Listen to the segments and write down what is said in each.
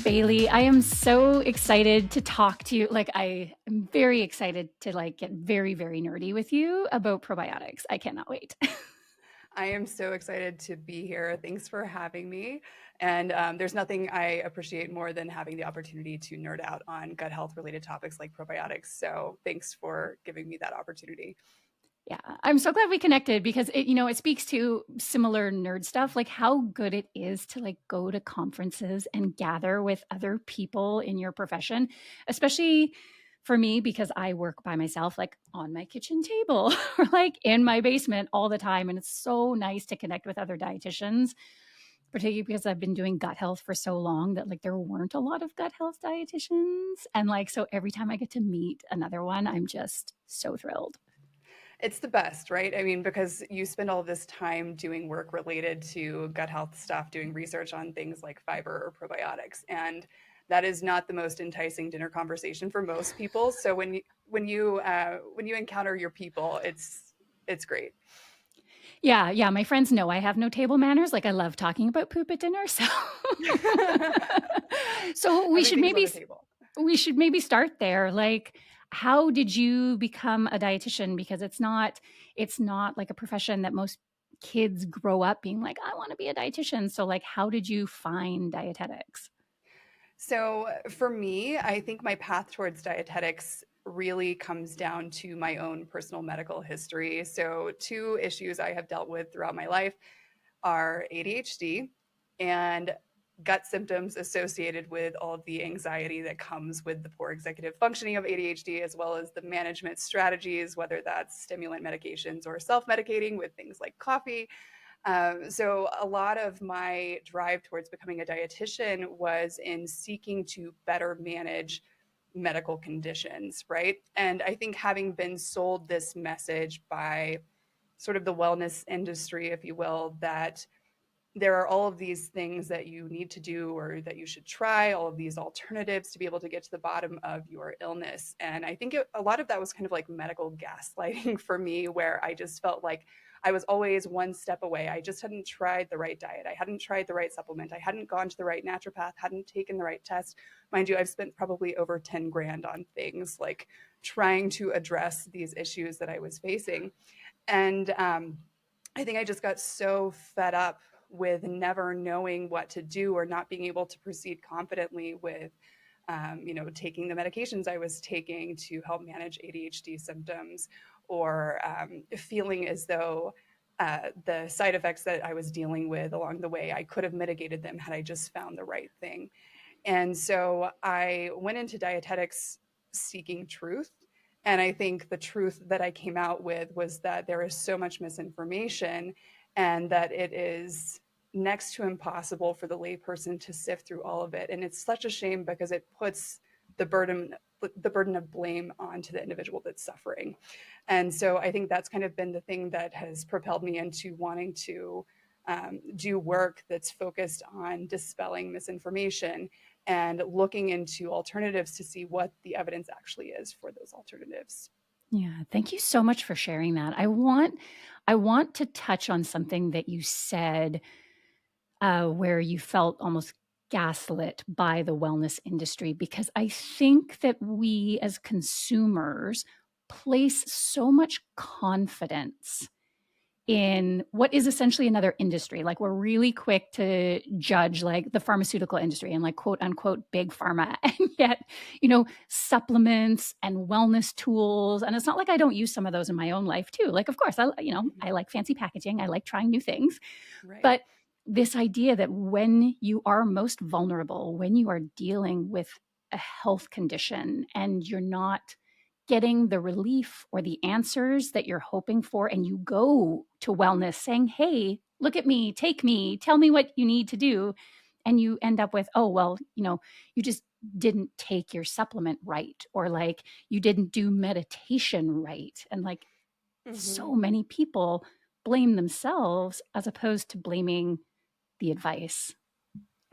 Bailey, I am so excited to talk to you. Like, I am very excited to get very, very nerdy with you about probiotics. I cannot wait. I am so excited to be here. Thanks for having me. And there's nothing I appreciate more than having the opportunity to nerd out on gut health related topics like probiotics. So thanks for giving me that opportunity. Yeah, I'm so glad we connected because it speaks to similar nerd stuff, like how good it is to go to conferences and gather with other people in your profession, especially for me because I work by myself, like on my kitchen table or like in my basement all the time. And it's so nice to connect with other dietitians, particularly because I've been doing gut health for so long that there weren't a lot of gut health dietitians. And so every time I get to meet another one, I'm just so thrilled. It's the best, right? I mean, because you spend all this time doing work related to gut health stuff, doing research on things like fiber or probiotics. And that is not the most enticing dinner conversation for most people. So when you encounter your people, it's great. Yeah, yeah, my friends know I have no table manners. Like I love talking about poop at dinner, so so Everything's on the table. we should maybe start there. Like how did you become a dietitian? Because it's not like a profession that most kids grow up being like, I want to be a dietitian. So like how did you find dietetics? So for me, I think my path towards dietetics really comes down to my own personal medical history. So, two issues I have dealt with throughout my life are ADHD and gut symptoms associated with all of the anxiety that comes with the poor executive functioning of ADHD, as well as the management strategies, whether that's stimulant medications or self medicating with things like coffee. So a lot of my drive towards becoming a dietitian was in seeking to better manage medical conditions, right? And I think having been sold this message by sort of the wellness industry, if you will, that there are all of these things that you need to do or that you should try, all of these alternatives to be able to get to the bottom of your illness. And I think a lot of that was kind of like medical gaslighting for me, where I just felt like I was always one step away. I just hadn't tried the right diet. I hadn't tried the right supplement. I hadn't gone to the right naturopath, hadn't taken the right test. Mind you, I've spent probably over 10 grand on things like trying to address these issues that I was facing. And I think I just got so fed up with never knowing what to do or not being able to proceed confidently with, taking the medications I was taking to help manage ADHD symptoms, or feeling as though the side effects that I was dealing with along the way, I could have mitigated them had I just found the right thing. And so I went into dietetics seeking truth. And I think the truth that I came out with was that there is so much misinformation and that it is next to impossible for the layperson to sift through all of it. And it's such a shame because it puts the burden of blame onto the individual that's suffering. And so I think that's kind of been the thing that has propelled me into wanting to do work that's focused on dispelling misinformation and looking into alternatives to see what the evidence actually is for those alternatives. Yeah, thank you so much for sharing that. I want to touch on something that you said where you felt almost gaslit by the wellness industry, because I think that we as consumers place so much confidence in what is essentially another industry. Like we're really quick to judge like the pharmaceutical industry and like quote unquote big pharma. And yet, supplements and wellness tools. And it's not like I don't use some of those in my own life too. Like, of course, I like fancy packaging. I like trying new things. Right. But this idea that when you are most vulnerable, when you are dealing with a health condition and you're not getting the relief or the answers that you're hoping for, and you go to wellness saying, hey, look at me, take me, tell me what you need to do. And you end up with, oh, well, you just didn't take your supplement right, or like you didn't do meditation right. And like Mm-hmm. so many people blame themselves as opposed to blaming the advice.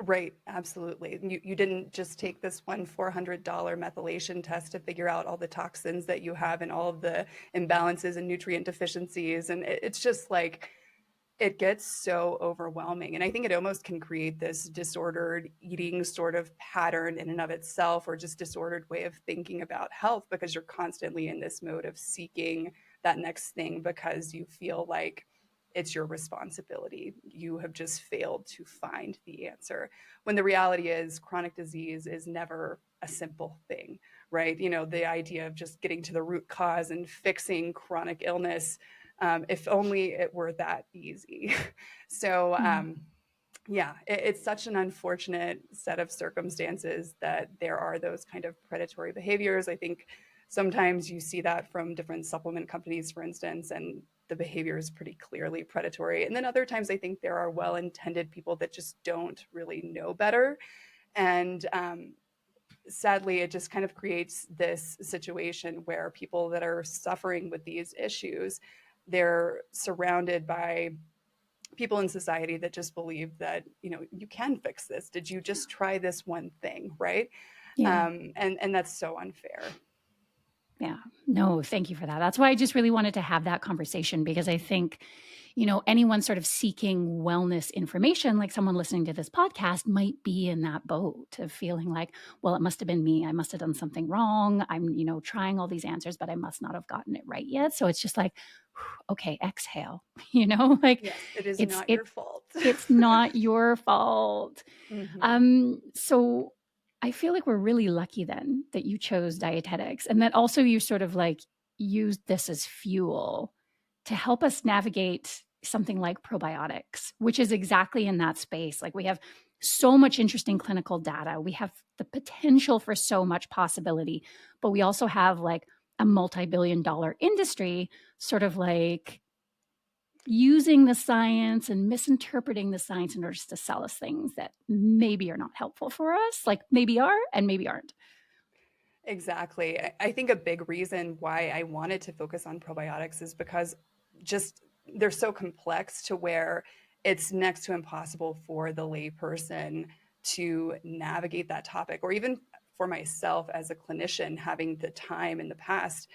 Right, absolutely. You didn't just take this one $400 methylation test to figure out all the toxins that you have and all of the imbalances and nutrient deficiencies. And it's just like, it gets so overwhelming. And I think it almost can create this disordered eating sort of pattern in and of itself, or just disordered way of thinking about health, because you're constantly in this mode of seeking that next thing because you feel like it's your responsibility. You have just failed to find the answer. When the reality is, chronic disease is never a simple thing, right? You know, the idea of just getting to the root cause and fixing chronic illness, if only it were that easy. so, Yeah. yeah, it's such an unfortunate set of circumstances that there are those kind of predatory behaviors. I think sometimes you see that from different supplement companies, for instance, and the behavior is pretty clearly predatory. And then other times I think there are well-intended people that just don't really know better. And sadly, it just kind of creates this situation where people that are suffering with these issues, they're surrounded by people in society that just believe that, you know, you can fix this. Did you just try this one thing, right? Yeah. And that's so unfair. Yeah. No, thank you for that. That's why I just really wanted to have that conversation because I think, anyone sort of seeking wellness information, like someone listening to this podcast, might be in that boat of feeling like, well, it must have been me. I must have done something wrong. I'm, trying all these answers, but I must not have gotten it right yet. So it's just like, okay, exhale, like Yes, it is it's not it your fault. it's not your fault. hmm So I feel like we're really lucky then that you chose dietetics and that also you sort of like used this as fuel to help us navigate something like probiotics, which is exactly in that space. Like we have so much interesting clinical data. We have the potential for so much possibility, but we also have like a multi-billion dollar industry sort of like using the science and misinterpreting the science in order to sell us things that maybe are not helpful for us, like maybe are and maybe aren't. Exactly. I think a big reason why I wanted to focus on probiotics is because just they're so complex to where it's next to impossible for the layperson to navigate that topic, or even for myself as a clinician, having the time in the past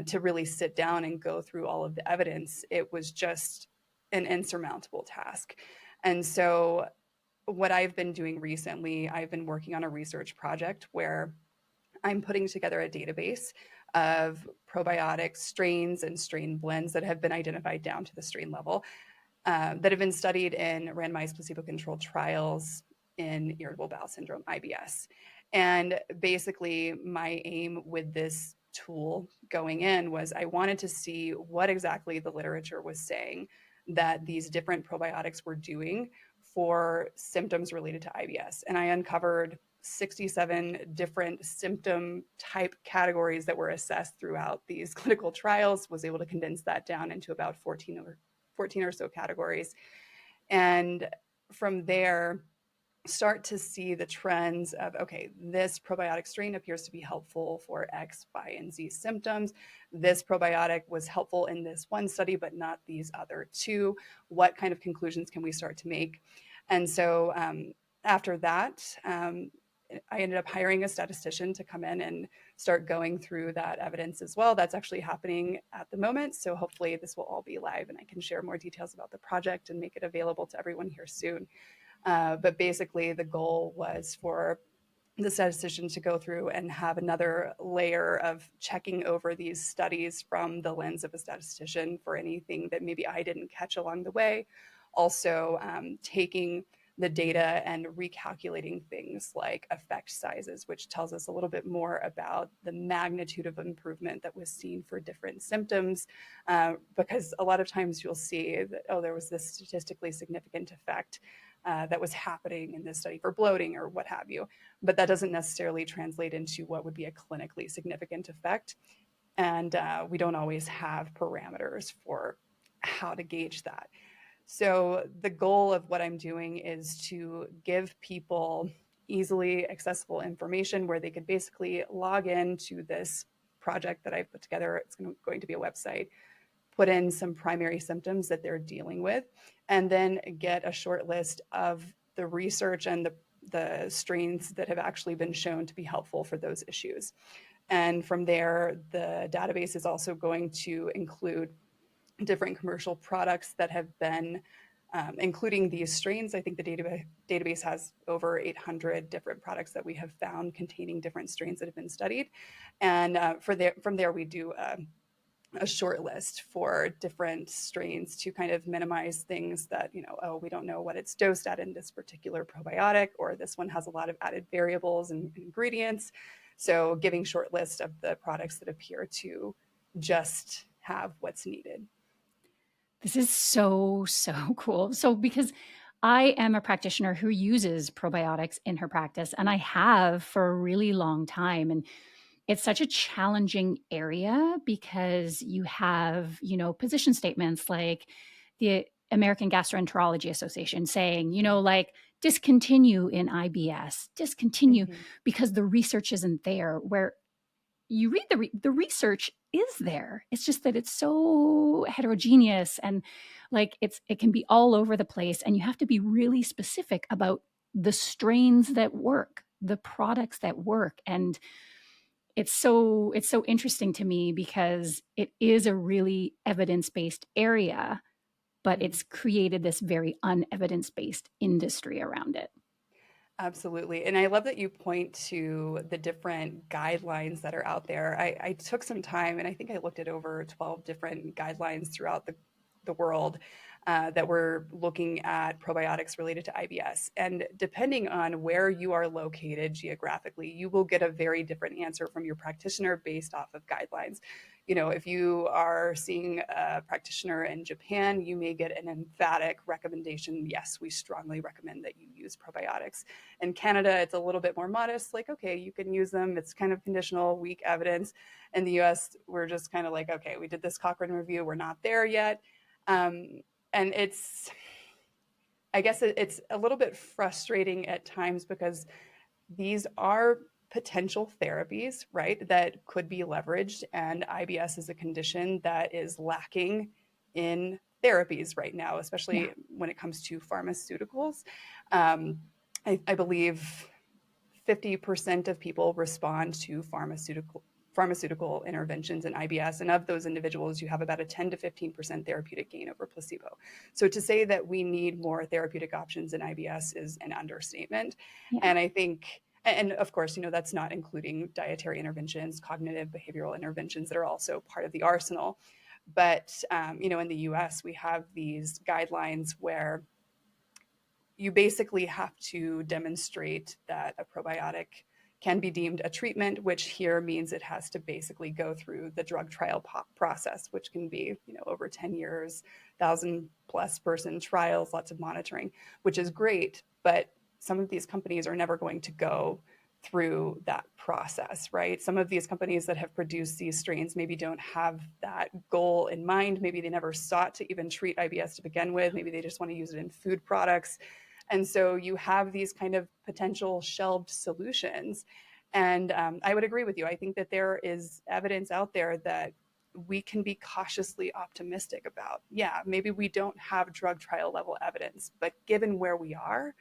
to really sit down and go through all of the evidence. It was just an insurmountable task. And so, what I've been doing recently, I've been working on a research project where I'm putting together a database of probiotic strains and strain blends that have been identified down to the strain level, that have been studied in randomized placebo-controlled trials in irritable bowel syndrome, IBS. And basically, my aim with this tool going in was I wanted to see what exactly the literature was saying that these different probiotics were doing for symptoms related to IBS. And I uncovered 67 different symptom type categories that were assessed throughout these clinical trials, was able to condense that down into about 14 or so categories. And from there, start to see the trends of, okay, this probiotic strain appears to be helpful for X, Y, and Z symptoms. This probiotic was helpful in this one study, but not these other two. What kind of conclusions can we start to make? And so after that, I ended up hiring a statistician to come in and start going through that evidence as well. That's actually happening at the moment. So hopefully this will all be live and I can share more details about the project and make it available to everyone here soon. But basically, the goal was for the statistician to go through and have another layer of checking over these studies from the lens of a statistician for anything that maybe I didn't catch along the way. Also, taking the data and recalculating things like effect sizes, which tells us a little bit more about the magnitude of improvement that was seen for different symptoms. Because a lot of times you'll see that, oh, there was this statistically significant effect that was happening in this study for bloating or what have you. But that doesn't necessarily translate into what would be a clinically significant effect. And we don't always have parameters for how to gauge that. So the goal of what I'm doing is to give people easily accessible information where they could basically log into this project that I've put together. It's going to be a website, put in some primary symptoms that they're dealing with, and then get a short list of the research and the strains that have actually been shown to be helpful for those issues. And from there, the database is also going to include different commercial products that have been including these strains. I think the database has over 800 different products that we have found containing different strains that have been studied. And from there, we do a short list for different strains to kind of minimize things that, oh, we don't know what it's dosed at in this particular probiotic, or this one has a lot of added variables and ingredients. So giving short list of the products that appear to just have what's needed. This is so, so cool. So, because I am a practitioner who uses probiotics in her practice, and I have for a really long time. And it's such a challenging area because you have, position statements like the American Gastroenterology Association saying, like discontinue in IBS, discontinue Mm-hmm. because the research isn't there. Where you read the research is there. It's just that it's so heterogeneous and like it can be all over the place, and you have to be really specific about the strains that work, the products that work. And it's so interesting to me because it is a really evidence-based area, but Mm-hmm. it's created this very unevidence-based industry around it. Absolutely. And I love that you point to the different guidelines that are out there. I took some time and I think I looked at over 12 different guidelines throughout the world that were looking at probiotics related to IBS. And depending on where you are located geographically, you will get a very different answer from your practitioner based off of guidelines. If you are seeing a practitioner in Japan, you may get an emphatic recommendation. Yes, we strongly recommend that you use probiotics. In Canada, it's a little bit more modest, like, okay, you can use them. It's kind of conditional, weak evidence. In the US, we're just kind of like, okay, we did this Cochrane review, we're not there yet. And I guess it's a little bit frustrating at times because these are potential therapies, right, that could be leveraged. And IBS is a condition that is lacking in therapies right now, Yeah. especially when it comes to pharmaceuticals. Um, I believe 50% of people respond to pharmaceutical interventions in IBS. And of those individuals, you have about a 10 to 15% therapeutic gain over placebo. So to say that we need more therapeutic options in IBS is an understatement. Yeah. And I think, and of course, that's not including dietary interventions, cognitive behavioral interventions that are also part of the arsenal. But, in the US, we have these guidelines where you basically have to demonstrate that a probiotic can be deemed a treatment, which here means it has to basically go through the drug trial process, which can be, over 10 years, 1,000+ person trials, lots of monitoring, which is great. But some of these companies are never going to go through that process, right? Some of these companies that have produced these strains maybe don't have that goal in mind. Maybe they never sought to even treat IBS to begin with. Maybe they just want to use it in food products. And so you have these kind of potential shelved solutions. And I would agree with you. I think that there is evidence out there that we can be cautiously optimistic about. Yeah, maybe we don't have drug trial level evidence, but given where we are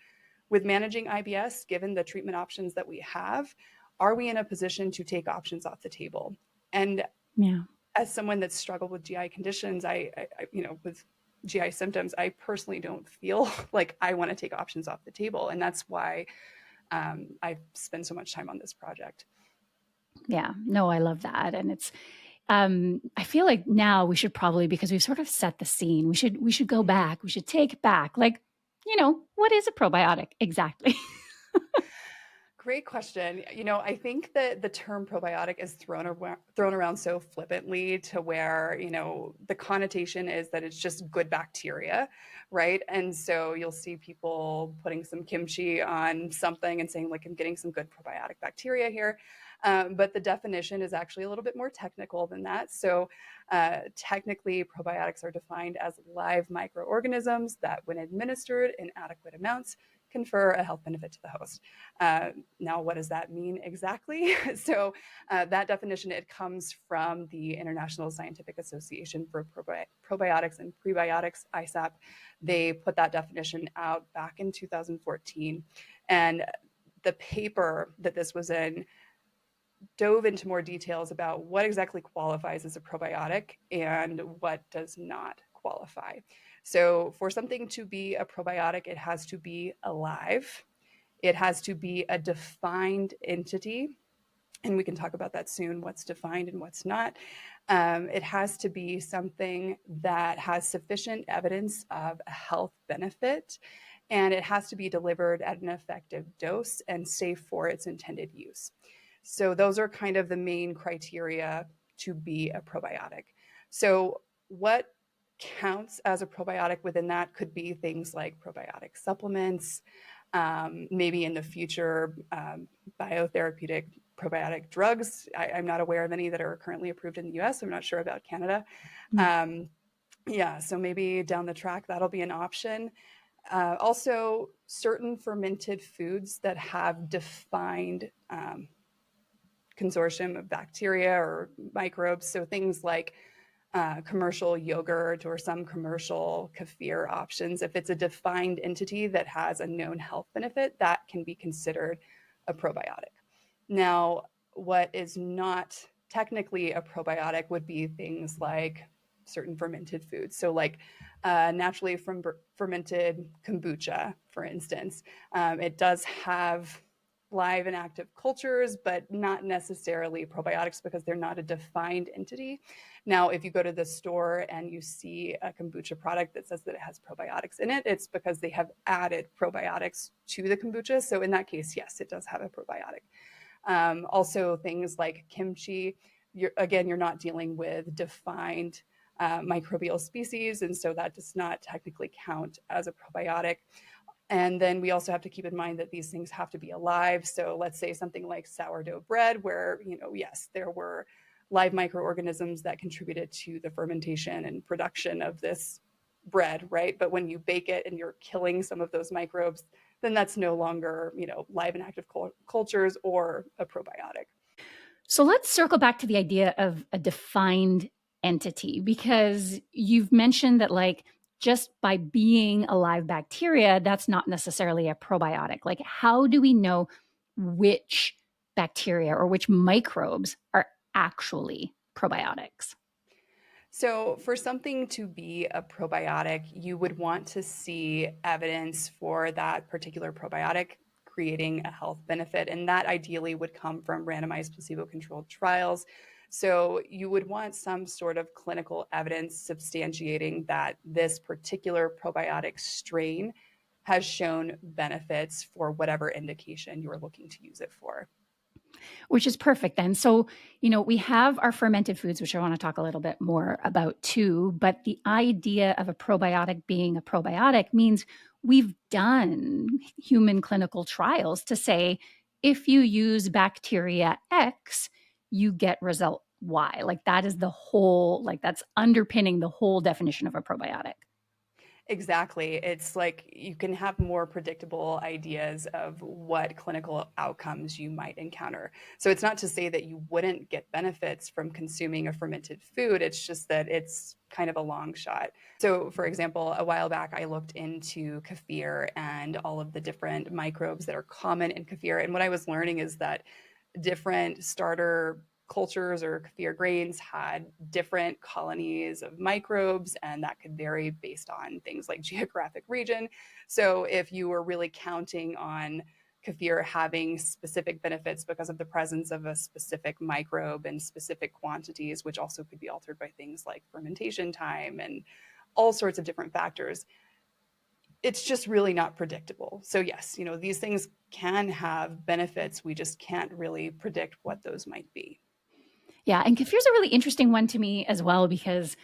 with managing IBS, given the treatment options that we have, are we in a position to take options off the table? And Yeah. as someone that's struggled with GI conditions, with GI symptoms, I personally don't feel like I want to take options off the table. And that's why I spend so much time on this project. Yeah. No, I love that. And I feel like now we should probably, because we've sort of set the scene, we should go Mm-hmm. back. We should take back, like, what is a probiotic exactly? Great question. I think that the term probiotic is thrown around so flippantly to where, the connotation is that it's just good bacteria, right? And so you'll see people putting some kimchi on something and saying, like, I'm getting some good probiotic bacteria here. But the definition is actually a little bit more technical than that. So technically, probiotics are defined as live microorganisms that, when administered in adequate amounts, confer a health benefit to the host. Now, what does that mean exactly? So that definition, it comes from the International Scientific Association for Probiotics and Prebiotics, ISAP. They put that definition out back in 2014. And the paper that this was in dove into more details about what exactly qualifies as a probiotic and what does not qualify. So, for something to be a probiotic, it has to be alive, it has to be a defined entity. And we can talk about that soon, what's defined and what's not. It has to be something that has sufficient evidence of a health benefit, and it has to be delivered at an effective dose and safe for its intended use. So those are kind of the main criteria to be a probiotic. So what counts as a probiotic within that could be things like probiotic supplements, maybe in the future, biotherapeutic probiotic drugs. I'm not aware of any that are currently approved in the US. I'm not sure about Canada. Mm. Um, yeah, so maybe down the track that'll be an option. Also, certain fermented foods that have defined consortium of bacteria or microbes. So things like commercial yogurt or some commercial kefir options, if it's a defined entity that has a known health benefit, that can be considered a probiotic. Now, what is not technically a probiotic would be things like certain fermented foods. So, like naturally fermented kombucha, for instance, it does have live and active cultures, but not necessarily probiotics because they're not a defined entity. Now, if you go to the store and you see a kombucha product that says that it has probiotics in it, it's because they have added probiotics to the kombucha. So in that case, yes, it does have a probiotic. Also, things like kimchi, you're not dealing with defined microbial species, and so that does not technically count as a probiotic. And then we also have to keep in mind that these things have to be alive. So let's say something like sourdough bread, where, yes, there were live microorganisms that contributed to the fermentation and production of this bread, right? But when you bake it and you're killing some of those microbes, then that's no longer, live and active cultures or a probiotic. So let's circle back to the idea of a defined entity, because you've mentioned that, like, just by being a live bacteria, that's not necessarily a probiotic. Like, how do we know which bacteria or which microbes are actually probiotics? So, for something to be a probiotic, you would want to see evidence for that particular probiotic creating a health benefit. And that ideally would come from randomized placebo controlled trials. So, you would want some sort of clinical evidence substantiating that this particular probiotic strain has shown benefits for whatever indication you're looking to use it for. Which is perfect then. So, we have our fermented foods, which I want to talk a little bit more about too. But the idea of a probiotic being a probiotic means we've done human clinical trials to say if you use bacteria X, you get result Y. Like, that is the whole, like, that's underpinning the whole definition of a probiotic. Exactly. It's like you can have more predictable ideas of what clinical outcomes you might encounter. So it's not to say that you wouldn't get benefits from consuming a fermented food. It's just that it's kind of a long shot. So, for example, a while back, I looked into kefir and all of the different microbes that are common in kefir. And what I was learning is that different starter cultures or kefir grains had different colonies of microbes, and that could vary based on things like geographic region. So if you were really counting on kefir having specific benefits because of the presence of a specific microbe in specific quantities, which also could be altered by things like fermentation time and all sorts of different factors, it's just really not predictable. So yes, these things can have benefits. We just can't really predict what those might be. Yeah. And kefir's a really interesting one to me as well, because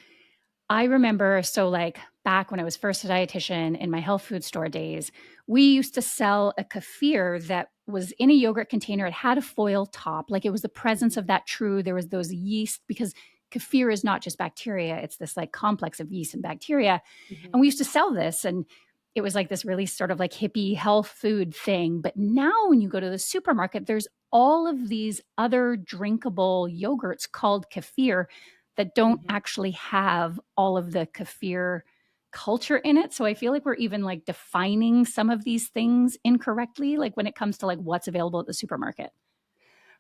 I remember, so like back when I was first a dietitian in my health food store days, we used to sell a kefir that was in a yogurt container. It had a foil top, like it was the presence of that true. There was those yeast, because kefir is not just bacteria; it's this like complex of yeast and bacteria. Mm-hmm. And we used to sell this, and it was like this really sort of like hippie health food thing. But now, when you go to the supermarket, there's all of these other drinkable yogurts called kefir that don't Mm-hmm. actually have all of the kefir culture in it. So I feel like we're even like defining some of these things incorrectly, like when it comes to like what's available at the supermarket.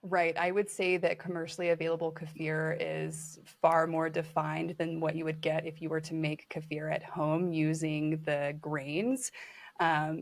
Right. I would say that commercially available kefir is far more defined than what you would get if you were to make kefir at home using the grains.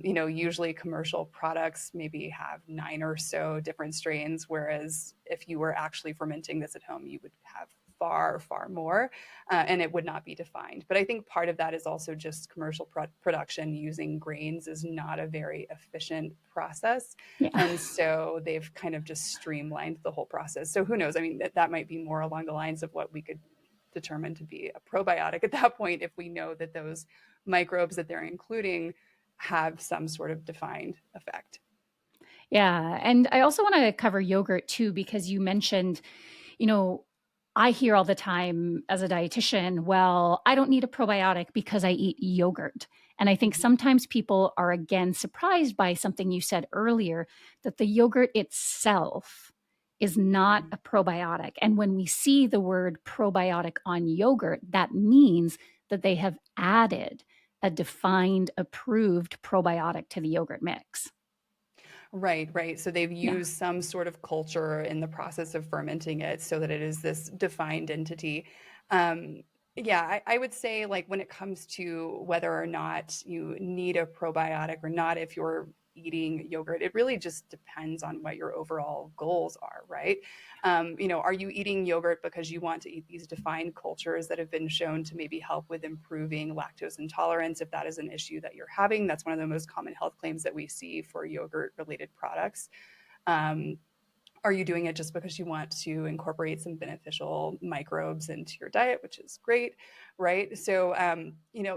Usually commercial products maybe have 9 or so different strains, whereas if you were actually fermenting this at home, you would have far, far more, and it would not be defined. But I think part of that is also just commercial production using grains is not a very efficient process. Yeah. And so they've kind of just streamlined the whole process. So who knows? I mean, that might be more along the lines of what we could determine to be a probiotic at that point if we know that those microbes that they're including have some sort of defined effect. Yeah, and I also wanna cover yogurt too because you mentioned, you know, I hear all the time as a dietitian, "Well, I don't need a probiotic because I eat yogurt." And I think Mhm. sometimes people are again surprised by something you said earlier, that the yogurt itself is not Mhm. a probiotic. And when we see the word probiotic on yogurt, that means that they have added a defined, approved probiotic to the yogurt mix. Right, right. So they've Yeah. used some sort of culture in the process of fermenting it so that it is this defined entity. Um, yeah, I would say, like, when it comes to whether or not you need a probiotic or not, if you're eating yogurt, it really just depends on what your overall goals are, right? Are you eating yogurt because you want to eat these defined cultures that have been shown to maybe help with improving lactose intolerance? If that is an issue that you're having, that's one of the most common health claims that we see for yogurt related products. Um, are you doing it just because you want to incorporate some beneficial microbes into your diet, which is great, right? So,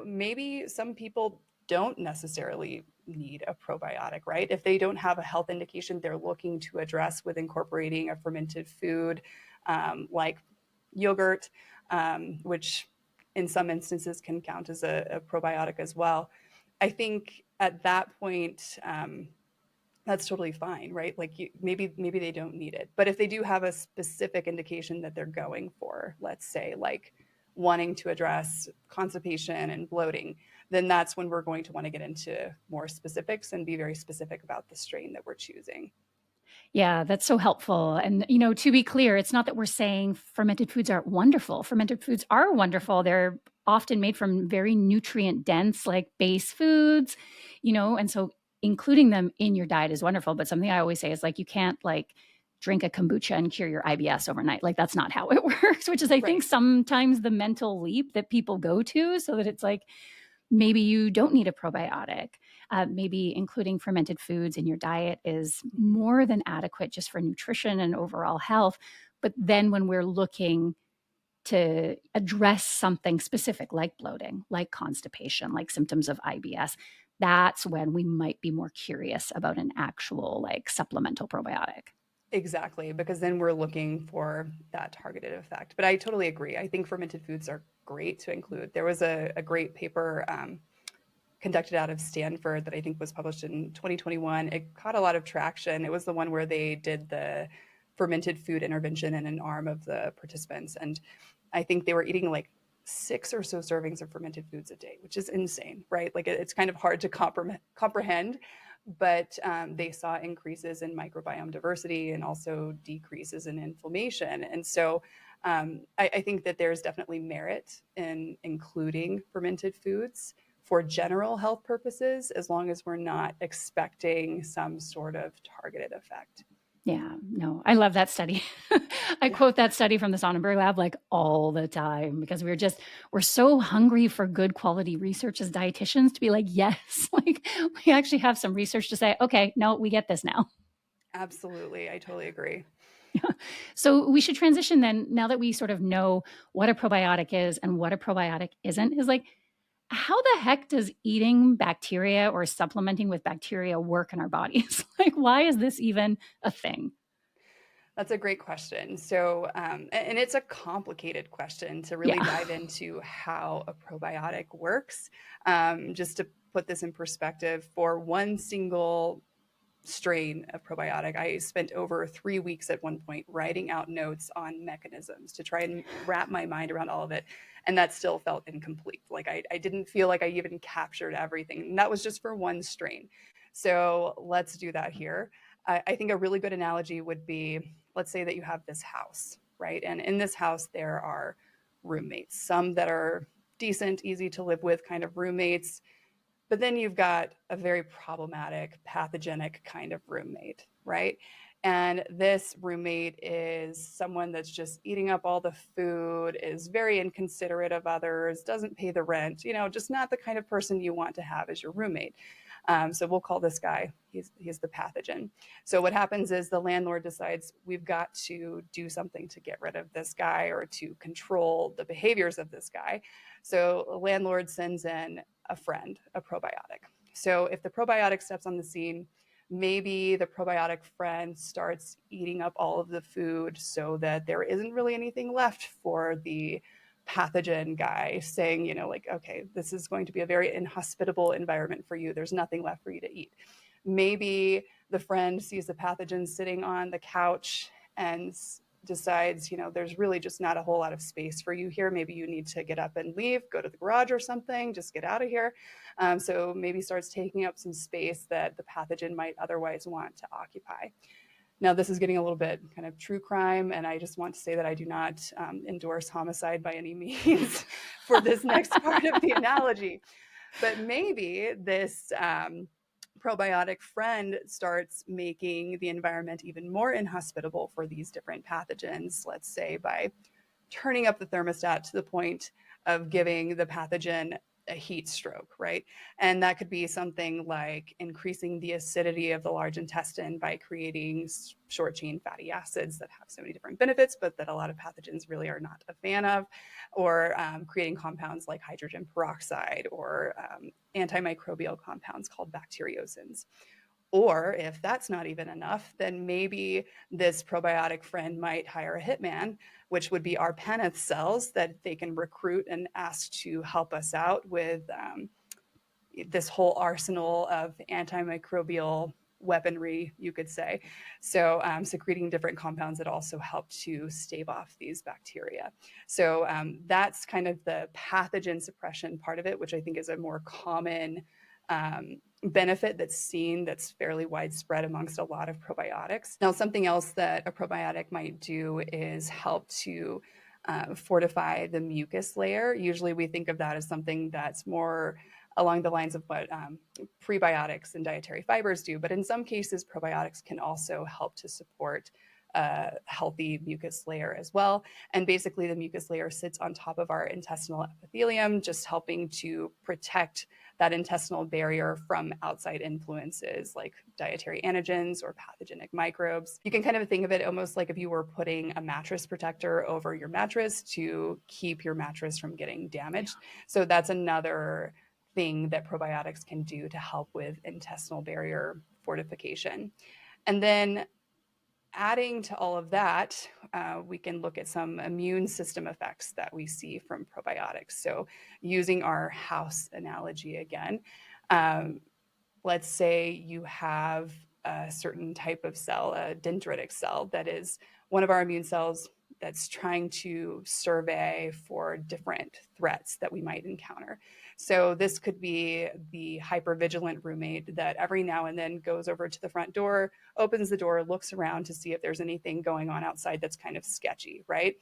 maybe some people don't necessarily need a probiotic, right? If they don't have a health indication they're looking to address with incorporating a fermented food like yogurt, which in some instances can count as a probiotic as well. I think at that point, that's totally fine, right? Like maybe they don't need it. But if they do have a specific indication that they're going for, let's say like wanting to address constipation and bloating, then that's when we're going to want to get into more specifics and be very specific about the strain that we're choosing. Yeah, that's so helpful. And, to be clear, it's not that we're saying fermented foods aren't wonderful. Fermented foods are wonderful. They're often made from very nutrient dense, like base foods, and so including them in your diet is wonderful. But something I always say is like, you can't like drink a kombucha and cure your IBS overnight. Like, that's not how it works, which is, I think, Right. sometimes the mental leap that people go to so that it's like, maybe you don't need a probiotic. Maybe including fermented foods in your diet is Mhm. more than adequate just for nutrition and overall health. But then when we're looking to address something specific like bloating, like constipation, like symptoms of IBS, that's when we might be more curious about an actual like supplemental probiotic. Exactly, because then we're looking for that targeted effect. But I totally agree. I think fermented foods are great to include. There was a great paper conducted out of Stanford that I think was published in 2021. It caught a lot of traction. It was the one where they did the fermented food intervention in an arm of the participants. And I think they were eating like 6 or so servings of fermented foods a day, which is insane, right? Like it's kind of hard to comprehend, but they saw increases in microbiome diversity and also decreases in inflammation. And so I think that there's definitely merit in including fermented foods for general health purposes, as long as we're not expecting some sort of targeted effect. Yeah, no, I love that study. I Yeah, quote that study from the Sonnenberg lab like all the time because we're so hungry for good quality research as dietitians to be like, yes, like we actually have some research to say, okay, no, we get this now. absolutely. I totally agree. So we should transition then, now that we sort of know what a probiotic is and what a probiotic isn't, is like, how the heck does eating bacteria or supplementing with bacteria work in our bodies? Like, why is this even a thing? That's a great question. So, and it's a complicated question to really Yeah. dive into how a probiotic works. Just to put this in perspective, for one single strain of probiotic, I spent over 3 weeks at one point writing out notes on mechanisms to try and wrap my mind around all of it. And that still felt incomplete. Like I didn't feel like I even captured everything. And that was just for one strain. So let's do that here. I think a really good analogy would be, let's say that you have this house, right? And in this house, there are roommates, some that are decent, easy to live with kind of roommates, but then you've got a very problematic, pathogenic kind of roommate, right? And this roommate is someone that's just eating up all the food, is very inconsiderate of others, doesn't pay the rent, just not the kind of person you want to have as your roommate. So we'll call this guy, he's the pathogen. So what happens is the landlord decides we've got to do something to get rid of this guy or to control the behaviors of this guy. So the landlord sends in a friend, a probiotic. So if the probiotic steps on the scene, maybe the probiotic friend starts eating up all of the food so that there isn't really anything left for the pathogen guy, saying, like, okay, this is going to be a very inhospitable environment for you. There's nothing left for you to eat. Maybe the friend sees the pathogen sitting on the couch and decides, there's really just not a whole lot of space for you here. Maybe you need to get up and leave, go to the garage or something, just get out of here. So maybe starts taking up some space that the pathogen might otherwise want to occupy. Now, this is getting a little bit kind of true crime, and I just want to say that I do not endorse homicide by any means for this next part of the analogy. But maybe this probiotic friend starts making the environment even more inhospitable for these different pathogens, let's say by turning up the thermostat to the point of giving the pathogen a heat stroke, right? And that could be something like increasing the acidity of the large intestine by creating short chain fatty acids that have so many different benefits, but that a lot of pathogens really are not a fan of, or creating compounds like hydrogen peroxide or antimicrobial compounds called bacteriocins. Or if that's not even enough, then maybe this probiotic friend might hire a hitman, which would be our Penneth cells that they can recruit and ask to help us out with this whole arsenal of antimicrobial weaponry, you could say. So secreting different compounds that also help to stave off these bacteria. So that's kind of the pathogen suppression part of it, which I think is a more common benefit that's seen, that's fairly widespread amongst a lot of probiotics. Now, something else that a probiotic might do is help to fortify the mucus layer. Usually we think of that as something that's more along the lines of what prebiotics and dietary fibers do, but in some cases, probiotics can also help to support a healthy mucus layer as well. And basically the mucus layer sits on top of our intestinal epithelium, just helping to protect that intestinal barrier from outside influences like dietary antigens or pathogenic microbes. You can kind of think of it almost like if you were putting a mattress protector over your mattress to keep your mattress from getting damaged. So that's another thing that probiotics can do to help with intestinal barrier fortification. And then adding to all of that, we can look at some immune system effects that we see from probiotics. So using our house analogy again, let's say you have a certain type of cell, a dendritic cell, that is one of our immune cells that's trying to survey for different threats that we might encounter. So this could be the hypervigilant roommate that every now and then goes over to the front door, opens the door, looks around to see if there's anything going on outside that's kind of sketchy, right?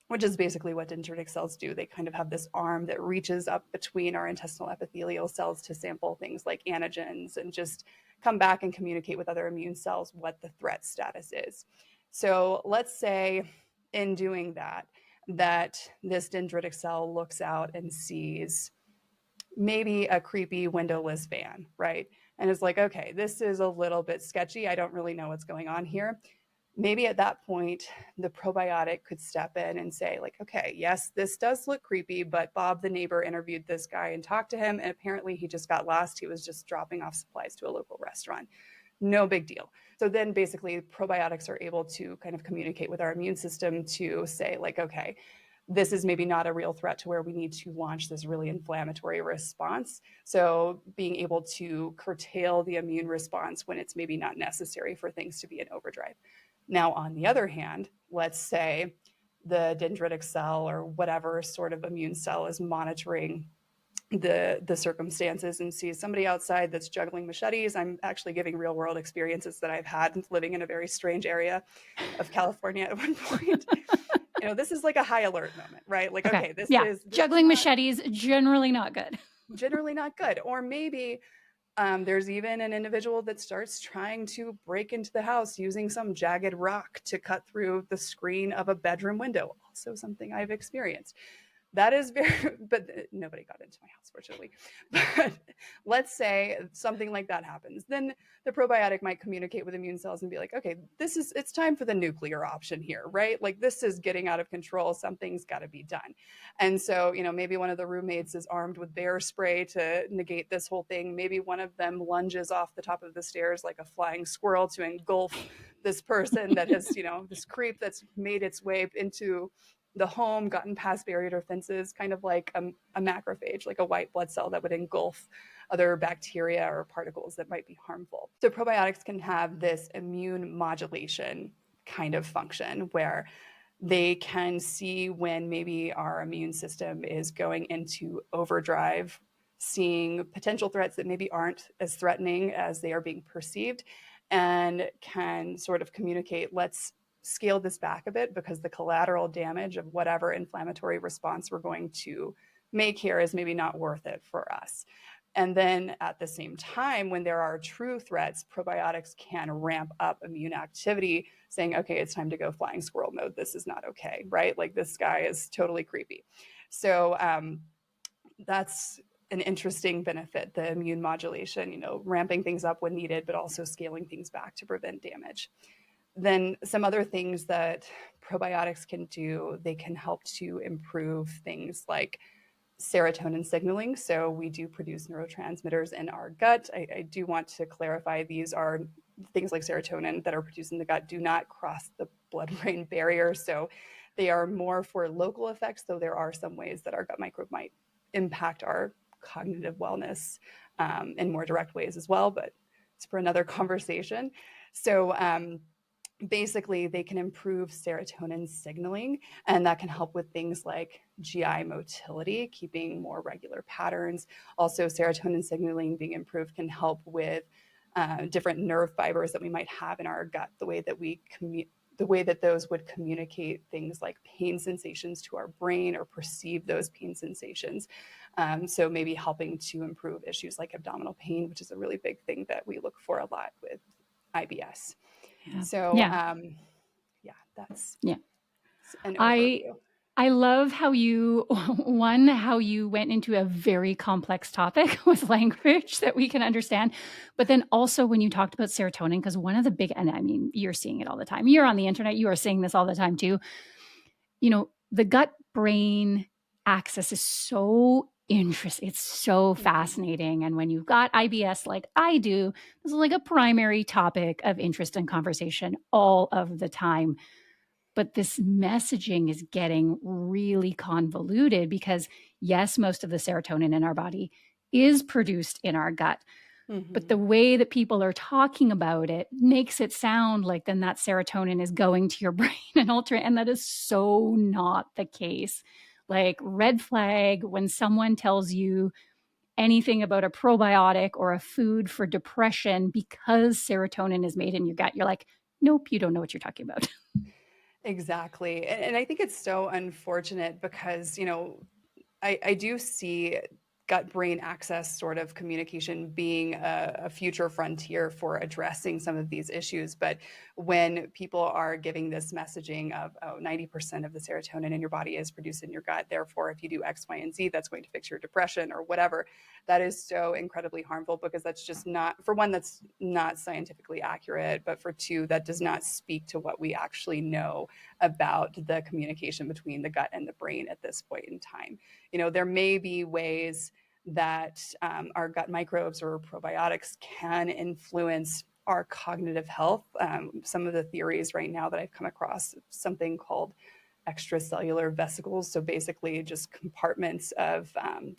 Which is basically what dendritic cells do. They kind of have this arm that reaches up between our intestinal epithelial cells to sample things like antigens and just come back and communicate with other immune cells what the threat status is. So let's say in doing that, that this dendritic cell looks out and sees maybe a creepy windowless van, right? And it's like, okay, this is a little bit sketchy. I don't really know what's going on here. Maybe at that point, the probiotic could step in and say, like, okay, yes, this does look creepy, but Bob, the neighbor, interviewed this guy and talked to him, and apparently he just got lost. He was just dropping off supplies to a local restaurant. No big deal. So then basically probiotics are able to kind of communicate with our immune system to say, like, okay, this is maybe not a real threat to where we need to launch this really inflammatory response. So being able to curtail the immune response when it's maybe not necessary for things to be in overdrive. Now, on the other hand, let's say the dendritic cell or whatever sort of immune cell is monitoring the circumstances and see somebody outside that's juggling machetes. I'm actually giving real world experiences that I've had living in a very strange area of California at one point. This is like a high alert moment, right? Like, Okay. okay, this Yeah. is Juggling not machetes, generally not good. generally not good. Or maybe there's even an individual that starts trying to break into the house using some jagged rock to cut through the screen of a bedroom window. Also something I've experienced. That is very, but nobody got into my house, fortunately. But let's say something like that happens. Then the probiotic might communicate with immune cells and be like, okay, it's time for the nuclear option here, right? Like this is getting out of control. Something's got to be done. And so, maybe one of the roommates is armed with bear spray to negate this whole thing. Maybe one of them lunges off the top of the stairs like a flying squirrel to engulf this person that has, this creep that's made its way into the home, gotten past barrier defenses, kind of like a macrophage, like a white blood cell that would engulf other bacteria or particles that might be harmful. So probiotics can have this immune modulation kind of function where they can see when maybe our immune system is going into overdrive, seeing potential threats that maybe aren't as threatening as they are being perceived, and can sort of communicate, let's scale this back a bit because the collateral damage of whatever inflammatory response we're going to make here is maybe not worth it for us. And then at the same time, when there are true threats, probiotics can ramp up immune activity, saying, okay, it's time to go flying squirrel mode. This is not okay, right? Like this guy is totally creepy. So that's an interesting benefit, the immune modulation, ramping things up when needed, but also scaling things back to prevent damage. Then some other things that probiotics can do, they can help to improve things like serotonin signaling. So we do produce neurotransmitters in our gut. I do want to clarify these are things like serotonin that are produced in the gut do not cross the blood-brain barrier. So they are more for local effects, though there are some ways that our gut microbe might impact our cognitive wellness in more direct ways as well, but it's for another conversation. So basically they can improve serotonin signaling, and that can help with things like GI motility, keeping more regular patterns. Also, serotonin signaling being improved can help with different nerve fibers that we might have in our gut, the way that those would communicate things like pain sensations to our brain or perceive those pain sensations. So maybe helping to improve issues like abdominal pain, which is a really big thing that we look for a lot with IBS. Yeah. So, Yeah. yeah, that's Yeah. an I overview. I love how you how you went into a very complex topic with language that we can understand. But then also when you talked about serotonin, because one of the big, and I mean, you're seeing it all the time. You're on the internet, you are seeing this all the time too. The gut brain axis is so interesting. It's so Mhm. fascinating. And when you've got IBS like I do, this is like a primary topic of interest and conversation all of the time. But this messaging is getting really convoluted because, yes, most of the serotonin in our body is produced in our gut. But the Mhm. way that people are talking about it makes it sound like then that serotonin is going to your brain and altering, and that is so not the case. Like, red flag when someone tells you anything about a probiotic or a food for depression because serotonin is made in your gut. You're like, nope, you don't know what you're talking about. Exactly. And I think it's so unfortunate because, I do see gut brain access sort of communication being a future frontier for addressing some of these issues. But when people are giving this messaging of, oh, 90% of the serotonin in your body is produced in your gut, therefore, if you do X, Y, and Z, that's going to fix your depression or whatever, that is so incredibly harmful because that's just not, for one, that's not scientifically accurate, but for two, that does not speak to what we actually know about the communication between the gut and the brain at this point in time. There may be ways that our gut microbes or probiotics can influence our cognitive health. Some of the theories right now that I've come across, something called extracellular vesicles. So basically just compartments of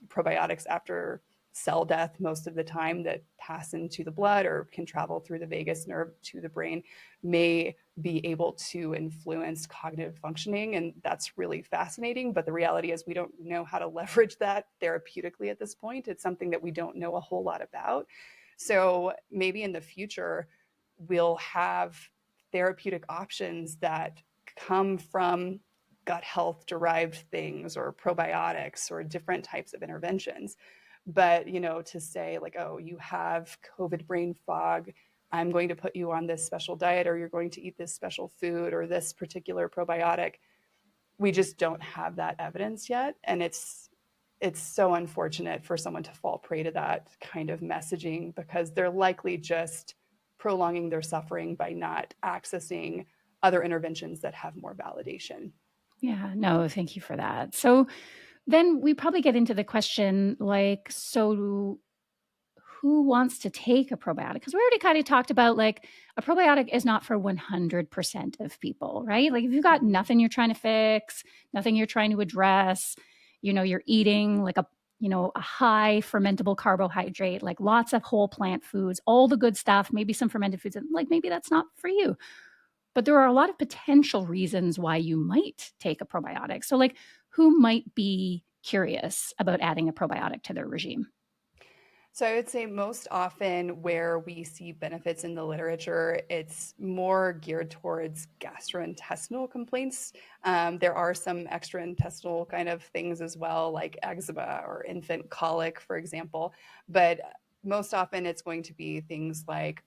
probiotics after cell death most of the time that pass into the blood or can travel through the vagus nerve to the brain may be able to influence cognitive functioning. And that's really fascinating. But the reality is, we don't know how to leverage that therapeutically at this point. It's something that we don't know a whole lot about. So maybe in the future, we'll have therapeutic options that come from gut health derived things or probiotics or different types of interventions. But, to say like, oh, you have COVID brain fog, I'm going to put you on this special diet, or you're going to eat this special food or this particular probiotic, we just don't have that evidence yet. And it's so unfortunate for someone to fall prey to that kind of messaging, because they're likely just prolonging their suffering by not accessing other interventions that have more validation. Yeah, no, thank you for that. So then we probably get into the question like, so who wants to take a probiotic? Because we already kind of talked about like a probiotic is not for 100% of people, right? Like if you've got Mhm. nothing you're trying to fix, nothing you're trying to address, you're eating like a high fermentable carbohydrate, like lots of whole plant foods, all the good stuff, maybe some fermented foods, like maybe that's not for you. But there are a lot of potential reasons why you might take a probiotic. So like who might be curious about adding a probiotic to their regime? So I would say most often where we see benefits in the literature, it's more geared towards gastrointestinal complaints. There are some extraintestinal kind of things as well, like eczema or infant colic, for example. But most often it's going to be things like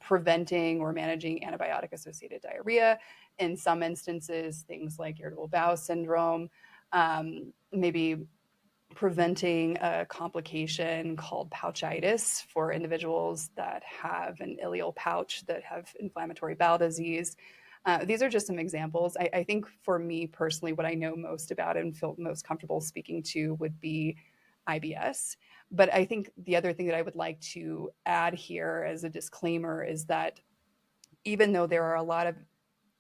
preventing or managing antibiotic associated diarrhea. In some instances, things like irritable bowel syndrome, maybe preventing a complication called pouchitis for individuals that have an ileal pouch, that have inflammatory bowel disease. These are just some examples. I think for me personally, what I know most about and feel most comfortable speaking to would be IBS. But I think the other thing that I would like to add here as a disclaimer is that even though there are a lot of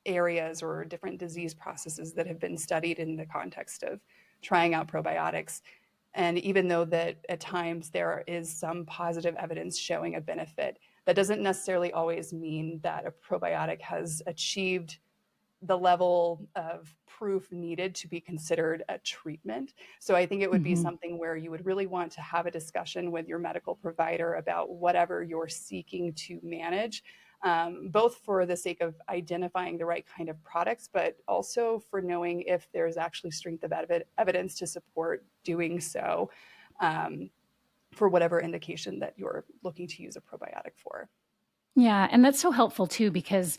areas or different disease processes that have been studied in the context of trying out probiotics, and even though that at times there is some positive evidence showing a benefit, that doesn't necessarily always mean that a probiotic has achieved the level of proof needed to be considered a treatment. So I think it would be Mhm. something where you would really want to have a discussion with your medical provider about whatever you're seeking to manage, both for the sake of identifying the right kind of products, but also for knowing if there's actually strength of evidence to support doing so, um, for whatever indication that you're looking to use a probiotic for. Yeah, and that's so helpful too because,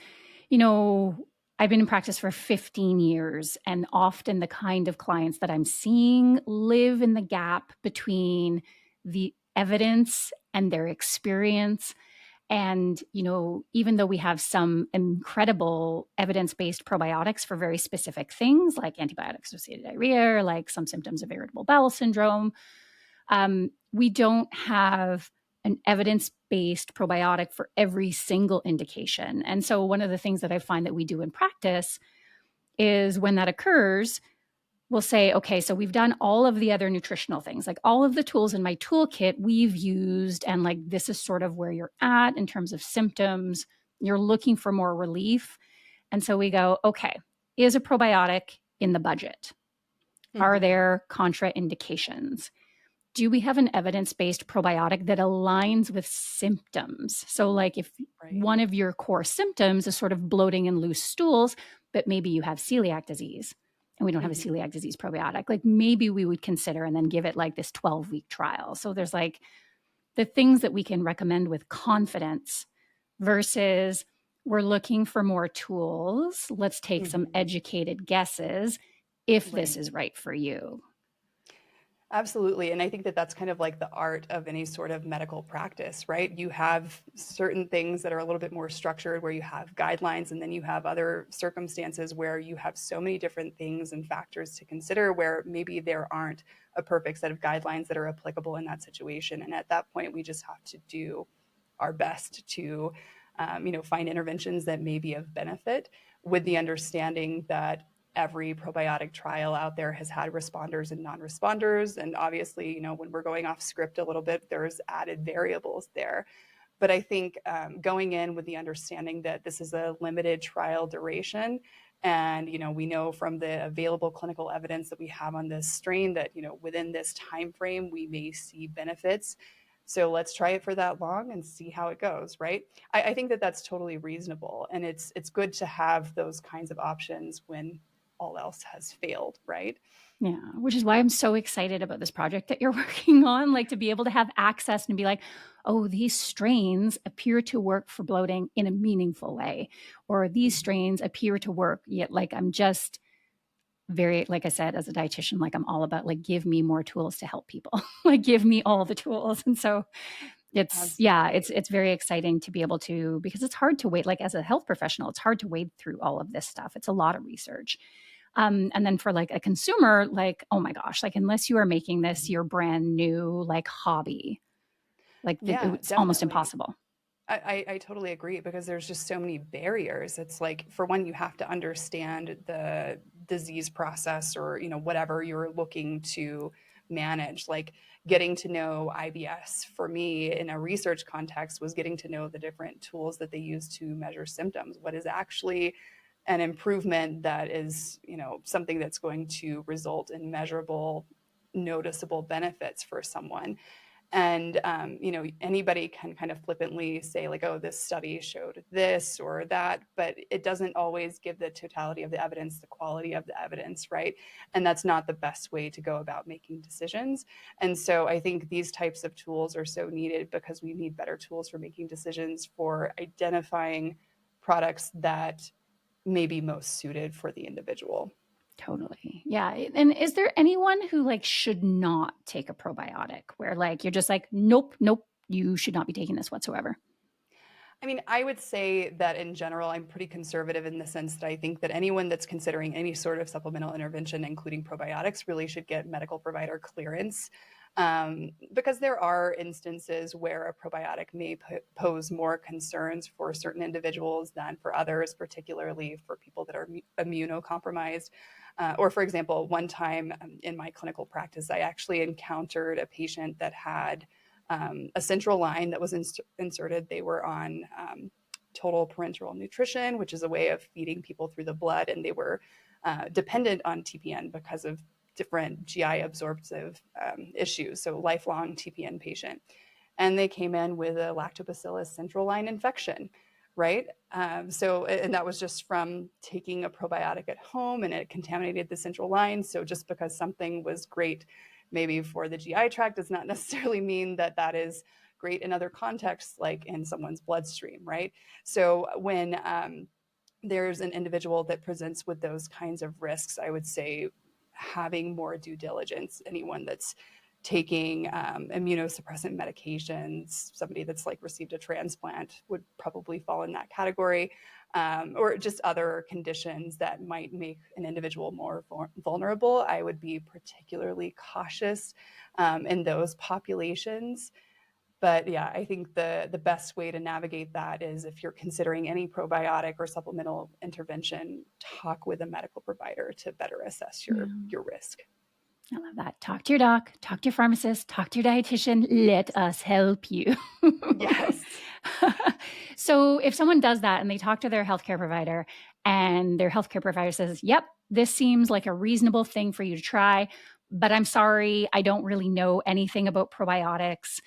you know, I've been in practice for 15 years, and often the kind of clients that I'm seeing live in the gap between the evidence and their experience. And, even though we have some incredible evidence-based probiotics for very specific things like antibiotic-associated diarrhea or like some symptoms of irritable bowel syndrome, we don't have an evidence-based probiotic for every single indication. And so one of the things that I find that we do in practice is when that occurs, we'll say, okay, so we've done all of the other nutritional things, like all of the tools in my toolkit we've used, and like this is sort of where you're at in terms of symptoms. You're looking for more relief. And so we go, okay, is a probiotic in the budget? Are Mm-hmm. there contraindications? Do we have an evidence-based probiotic that aligns with symptoms? So like if Right. one of your core symptoms is sort of bloating and loose stools, but maybe you have celiac disease and we don't have a Mm-hmm. celiac disease probiotic, like maybe we would consider and then give it like this 12-week trial. So there's like the things that we can recommend with confidence versus we're looking for more tools. Let's take some Mm-hmm. educated guesses if this Right. is right for you. Absolutely. And I think that that's kind of like the art of any sort of medical practice, right? You have certain things that are a little bit more structured where you have guidelines, and then you have other circumstances where you have so many different things and factors to consider where maybe there aren't a perfect set of guidelines that are applicable in that situation. And at that point, we just have to do our best to find interventions that may be of benefit, with the understanding that every probiotic trial out there has had responders and non-responders. And obviously, when we're going off script a little bit, there's added variables there. But I think going in with the understanding that this is a limited trial duration, and we know from the available clinical evidence that we have on this strain that within this time frame we may see benefits. So let's try it for that long and see how it goes, right? I think that that's totally reasonable, and it's good to have those kinds of options when all else has failed, right? Yeah, which is why I'm so excited about this project that you're working on, like to be able to have access and be like, oh, these strains appear to work for bloating in a meaningful way, or these Mm-hmm. strains appear to work. Yet, like, I'm just very, like I said, as a dietitian, like I'm all about like, give me more tools to help people, like give me all the tools. And so yeah, Absolutely. it's very exciting to be able to, because it's hard to wait, like as a health professional, it's hard to wade through all of this stuff. It's a lot of research. And then for like a consumer, like, oh my gosh, like unless you are making this your brand new like hobby, like Yeah, it's almost definitely. impossible. I totally agree because there's just so many barriers. It's like, for one, you have to understand the disease process, or, whatever you're looking to manage. Like getting to know IBS for me in a research context was getting to know the different tools that they use to measure symptoms. What is actually an improvement that is, something that's going to result in measurable, noticeable benefits for someone. And anybody can kind of flippantly say like, oh, this study showed this or that, but it doesn't always give the totality of the evidence, the quality of the evidence, right? And that's not the best way to go about making decisions. And so I think these types of tools are so needed because we need better tools for making decisions, for identifying products that may be most suited for the individual. Totally. Yeah. And is there anyone who like should not take a probiotic where like you're just like, nope, nope, you should not be taking this whatsoever? I mean, I would say that in general, I'm pretty conservative in the sense that I think that anyone that's considering any sort of supplemental intervention, including probiotics, really should get medical provider clearance. Because there are instances where a probiotic may pose more concerns for certain individuals than for others, particularly for people that are immunocompromised. Or, for example, one time in my clinical practice, I actually encountered a patient that had a central line that was inserted. They were on total parenteral nutrition, which is a way of feeding people through the blood, and they were dependent on TPN because of different GI absorptive issues. So, lifelong TPN patient. And they came in with a lactobacillus central line infection, right? And that was just from taking a probiotic at home, and it contaminated the central line. So just because something was great maybe for the GI tract does not necessarily mean that that is great in other contexts, like in someone's bloodstream, right? So when there's an individual that presents with those kinds of risks, I would say having more due diligence. Anyone that's taking immunosuppressant medications, somebody that's like received a transplant would probably fall in that category, or just other conditions that might make an individual more vulnerable. I would be particularly cautious in those populations. But yeah, I think the best way to navigate that is, if you're considering any probiotic or supplemental intervention, talk with a medical provider to better assess Yeah. your risk. I love that. Talk to your doc, talk to your pharmacist, talk to your dietitian. Let us help you. Yes. So if someone does that and they talk to their healthcare provider and their healthcare provider says, yep, this seems like a reasonable thing for you to try, but I'm sorry, I don't really know anything about probiotics,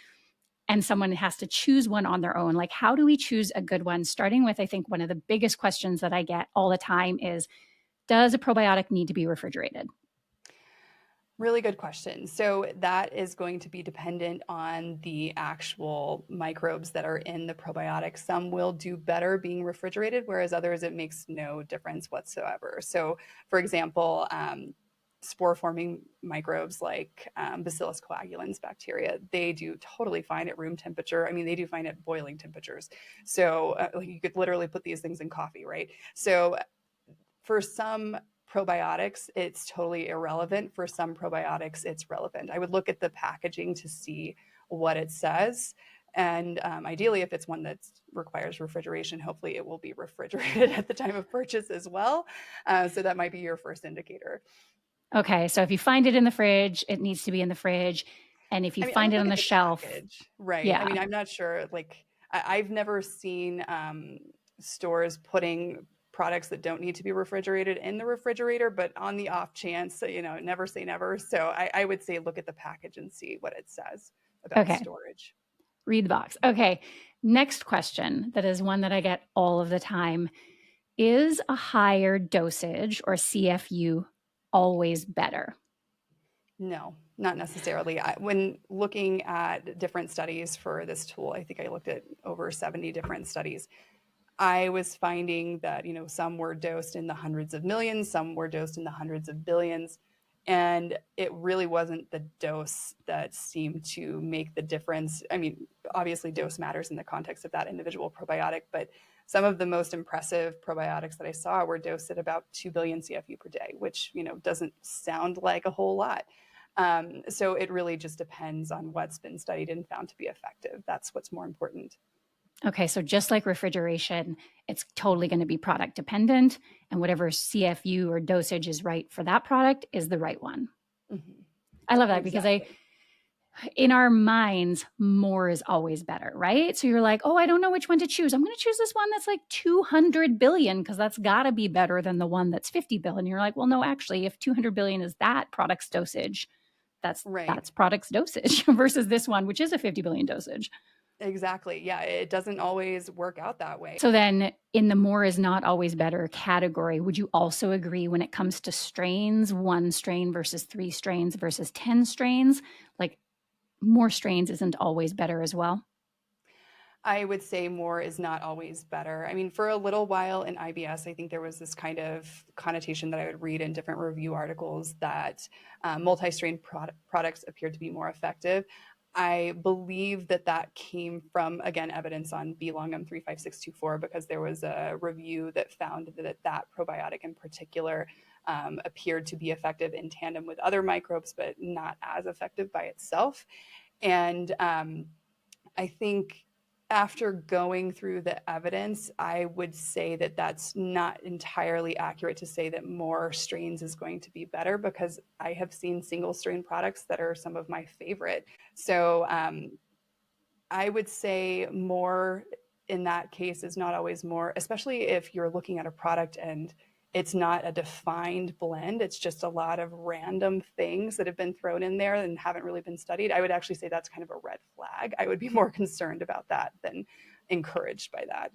and someone has to choose one on their own, like how do we choose a good one? Starting with, I think one of the biggest questions that I get all the time is, does a probiotic need to be refrigerated? Really good question. So that is going to be dependent on the actual microbes that are in the probiotic. Some will do better being refrigerated, whereas others, it makes no difference whatsoever. So, for example, spore forming microbes like Bacillus coagulans bacteria, they do totally fine at room temperature. I mean, they do fine at boiling temperatures. So like you could literally put these things in coffee, right? So for some probiotics, it's totally irrelevant. For some probiotics, it's relevant. I would look at the packaging to see what it says. And ideally, if it's one that requires refrigeration, hopefully it will be refrigerated at the time of purchase as well. So that might be your first indicator. Okay, so if you find it in the fridge, it needs to be in the fridge. And if you I mean, I find would it look on at the the shelf, package, right? I yeah. mean, I'm not sure. Like, I've never seen stores putting products that don't need to be refrigerated in the refrigerator, but on the off chance, never say never. So I would say look at the package and see what it says about Okay, storage. read the box. Okay, next question that is one that I get all of the time. Is a higher dosage or CFU always better? No, not necessarily. When looking at different studies for this tool, I think I looked at over 70 different studies. I was finding that, some were dosed in the hundreds of millions, some were dosed in the hundreds of billions. And it really wasn't the dose that seemed to make the difference. I mean, obviously, dose matters in the context of that individual probiotic, but some of the most impressive probiotics that I saw were dosed at about 2 billion CFU per day, which, doesn't sound like a whole lot. So it really just depends on what's been studied and found to be effective. That's what's more important. Okay, so just like refrigeration, it's totally going to be product dependent, and whatever CFU or dosage is right for that product is the right one. Mm-hmm. I love that because Exactly. in our minds, more is always better, right? So you're like, oh, I don't know which one to choose. I'm going to choose this one that's like 200 billion because that's got to be better than the one that's 50 billion. You're like, well, no, actually, if 200 billion is that product's dosage, Right. that's product's dosage versus this one, which is a 50 billion dosage. Exactly. Yeah, it doesn't always work out that way. So then in the more is not always better category, would you also agree when it comes to strains, 1 strain versus 3 strains versus 10 strains, like more strains isn't always better as well? I would say more is not always better. I mean, for a little while in IBS, I think there was this kind of connotation that I would read in different review articles that multi-strain products appeared to be more effective. I believe that that came from, again, evidence on B. longum 35624, because there was a review that found that probiotic in particular appeared to be effective in tandem with other microbes, but not as effective by itself. And I think after going through the evidence, I would say that that's not entirely accurate to say that more strains is going to be better, because I have seen single strain products that are some of my favorite. So I would say more in that case is not always more, especially if you're looking at a product and it's not a defined blend. It's just a lot of random things that have been thrown in there and haven't really been studied. I would actually say that's kind of a red flag. I would be more concerned about that than encouraged by that.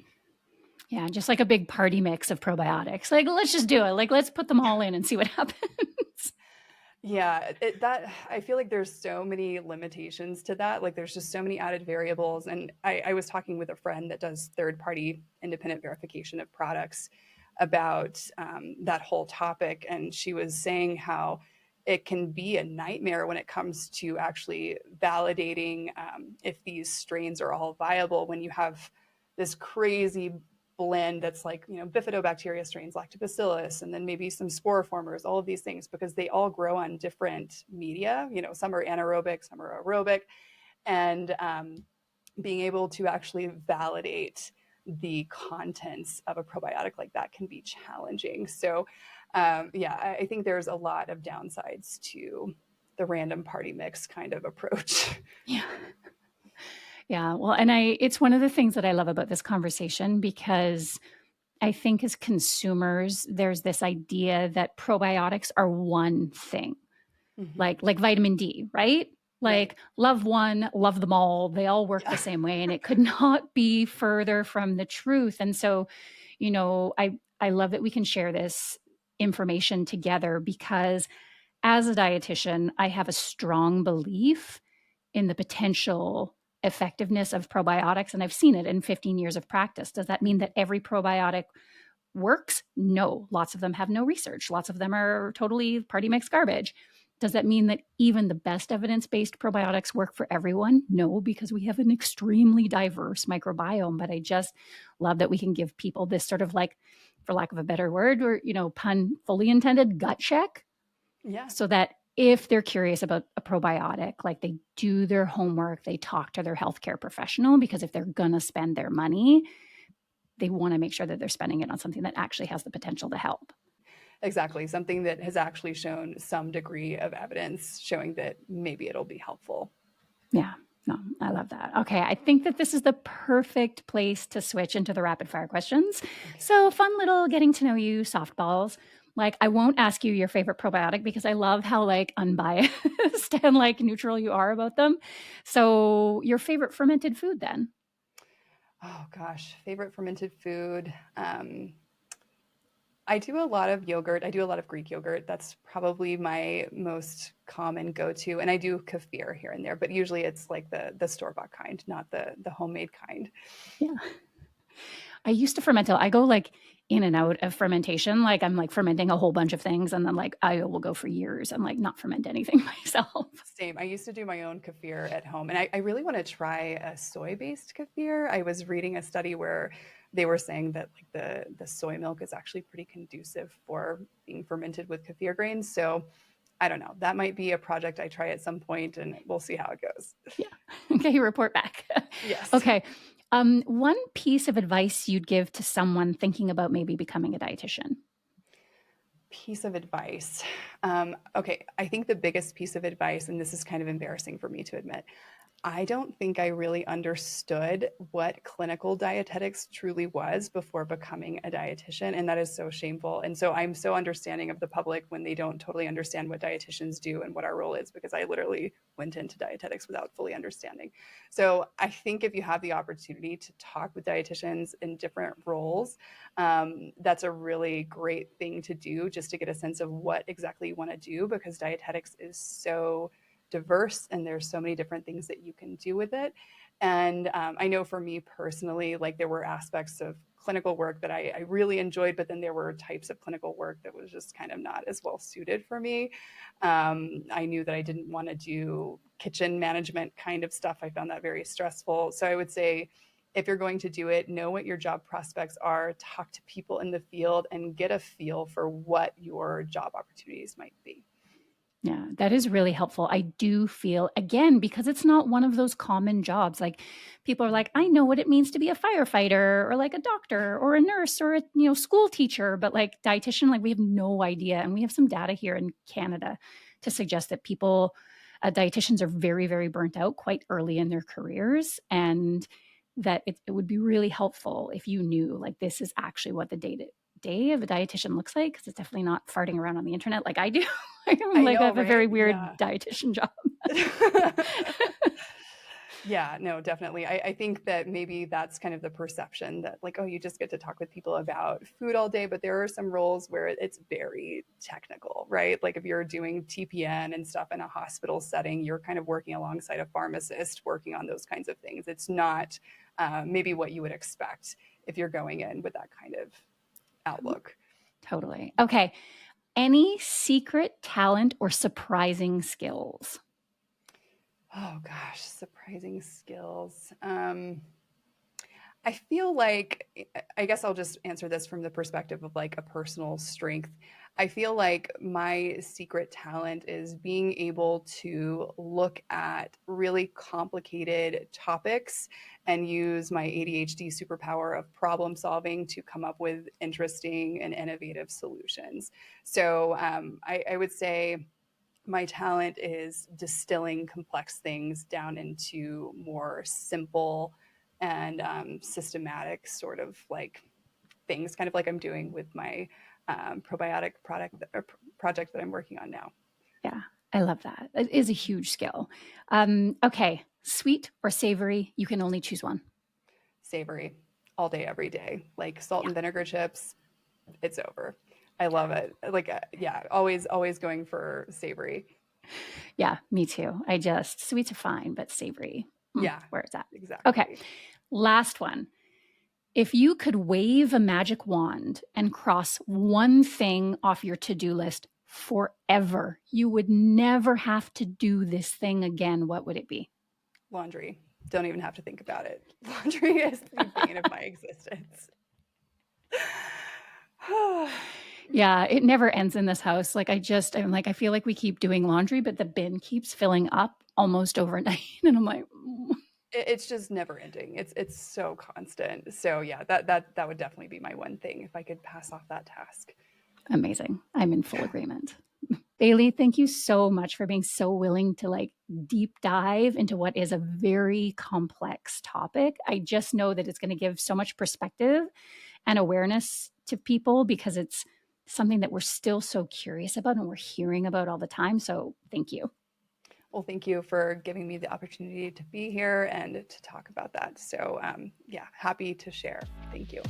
Yeah, just like a big party mix of probiotics. Like, let's just do it. Like, let's put them all in and see what happens. Yeah, that I feel like there's so many limitations to that. Like there's just so many added variables. And I was talking with a friend that does third-party independent verification of products about that whole topic, and she was saying how it can be a nightmare when it comes to actually validating if these strains are all viable when you have this crazy blend that's like, bifidobacteria strains, lactobacillus, and then maybe some spore formers, all of these things, because they all grow on different media. Some are anaerobic, some are aerobic. And being able to actually validate the contents of a probiotic like that can be challenging. So, yeah, I think there's a lot of downsides to the random party mix kind of approach. Yeah. Yeah. Well, and it's one of the things that I love about this conversation because I think as consumers, there's this idea that probiotics are one thing, Mm-hmm. like vitamin D, right? Right. Like love one, love them all. They all work the Yeah. same way, and it could not be further from the truth. And so, I love that we can share this information together because as a dietitian, I have a strong belief in the potential effectiveness of probiotics, and I've seen it in 15 years of practice. Does that mean that every probiotic works? No. Lots of them have no research. Lots of them are totally party mix garbage. Does that mean that even the best evidence-based probiotics work for everyone? No, because we have an extremely diverse microbiome. But I just love that we can give people this sort of like, for lack of a better word, or pun fully intended, gut check, Yeah. so that if they're curious about a probiotic, like they do their homework, they talk to their healthcare professional, because if they're gonna spend their money, they wanna make sure that they're spending it on something that actually has the potential to help. Exactly. Something that has actually shown some degree of evidence showing that maybe it'll be helpful. Yeah. No, I love that. Okay, I think that this is the perfect place to switch into the rapid fire questions. Okay. So, fun little getting to know you softballs. Like, I won't ask you your favorite probiotic because I love how like unbiased and like neutral you are about them. So, your favorite fermented food then? Oh gosh, favorite fermented food. I do a lot of yogurt. I do a lot of Greek yogurt. That's probably my most common go-to. And I do kefir here and there, but usually it's like the store-bought kind, not the homemade kind. Yeah. I used to ferment. I go like in and out of fermentation. Like I'm like fermenting a whole bunch of things and then like I will go for years and like not ferment anything myself. Same. I used to do my own kefir at home, and I really want to try a soy-based kefir. I was reading a study where they were saying that like the soy milk is actually pretty conducive for being fermented with kefir grains. So I don't know. That might be a project I try at some point, and we'll see how it goes. Yeah. Okay, report back. Yes. Okay. One piece of advice you'd give to someone thinking about maybe becoming a dietitian. Piece of advice. Okay, I think the biggest piece of advice, and this is kind of embarrassing for me to admit, I don't think I really understood what clinical dietetics truly was before becoming a dietitian. And that is so shameful. And so I'm so understanding of the public when they don't totally understand what dietitians do and what our role is, because I literally went into dietetics without fully understanding. So I think if you have the opportunity to talk with dietitians in different roles, that's a really great thing to do just to get a sense of what exactly you want to do, because dietetics is so diverse and there's so many different things that you can do with it. And I know for me personally, like there were aspects of clinical work that I really enjoyed, but then there were types of clinical work that was just kind of not as well suited for me. I knew that I didn't want to do kitchen management kind of stuff. I found that very stressful. So I would say, if you're going to do it, know what your job prospects are, talk to people in the field, and get a feel for what your job opportunities might be. Yeah, that is really helpful. I do feel, again, because it's not one of those common jobs. Like people are like, I know what it means to be a firefighter or like a doctor or a nurse or a school teacher, but like dietitian, like we have no idea. And we have some data here in Canada to suggest that dietitians are very, very burnt out quite early in their careers, and that it would be really helpful if you knew like this is actually what the day of a dietitian looks like, because it's definitely not farting around on the internet like I do. I Like I know, have a very right? weird Yeah. dietitian job. Yeah, no, definitely. I think that maybe that's kind of the perception that, like, oh, you just get to talk with people about food all day. But there are some roles where it's very technical, right? Like, if you're doing TPN and stuff in a hospital setting, you're kind of working alongside a pharmacist working on those kinds of things. It's not maybe what you would expect if you're going in with that kind of outlook. Totally. Okay. Any secret talent or surprising skills? Oh, gosh, surprising skills. I feel like, I guess I'll just answer this from the perspective of like a personal strength. I feel like my secret talent is being able to look at really complicated topics and use my ADHD superpower of problem solving to come up with interesting and innovative solutions. So I would say my talent is distilling complex things down into more simple and systematic sort of like things, kind of like I'm doing with my probiotic project that I'm working on now. Yeah, I love that. It is a huge skill. Okay. Sweet or savory? You can only choose one. Savory all day, every day, like salt Yeah. and vinegar chips. It's over. I love it. Like, yeah, always going for savory. Yeah, me too. Sweets are fine, but savory, Yeah, where it's at. Okay. exactly. Last one. If you could wave a magic wand and cross one thing off your to-do list forever, you would never have to do this thing again, what would it be? Laundry. Don't even have to think about it. Laundry is the bane of my existence. Yeah, it never ends in this house. Like, I'm like, I feel like we keep doing laundry, but the bin keeps filling up almost overnight, and I'm like, "Mm." It's just never ending. It's so constant. So yeah, that would definitely be my one thing if I could pass off that task. Amazing. I'm in full agreement. Bailey, thank you so much for being so willing to like deep dive into what is a very complex topic. I just know that it's going to give so much perspective and awareness to people because it's something that we're still so curious about and we're hearing about all the time. So thank you. Well, thank you for giving me the opportunity to be here and to talk about that. So yeah, happy to share. Thank you.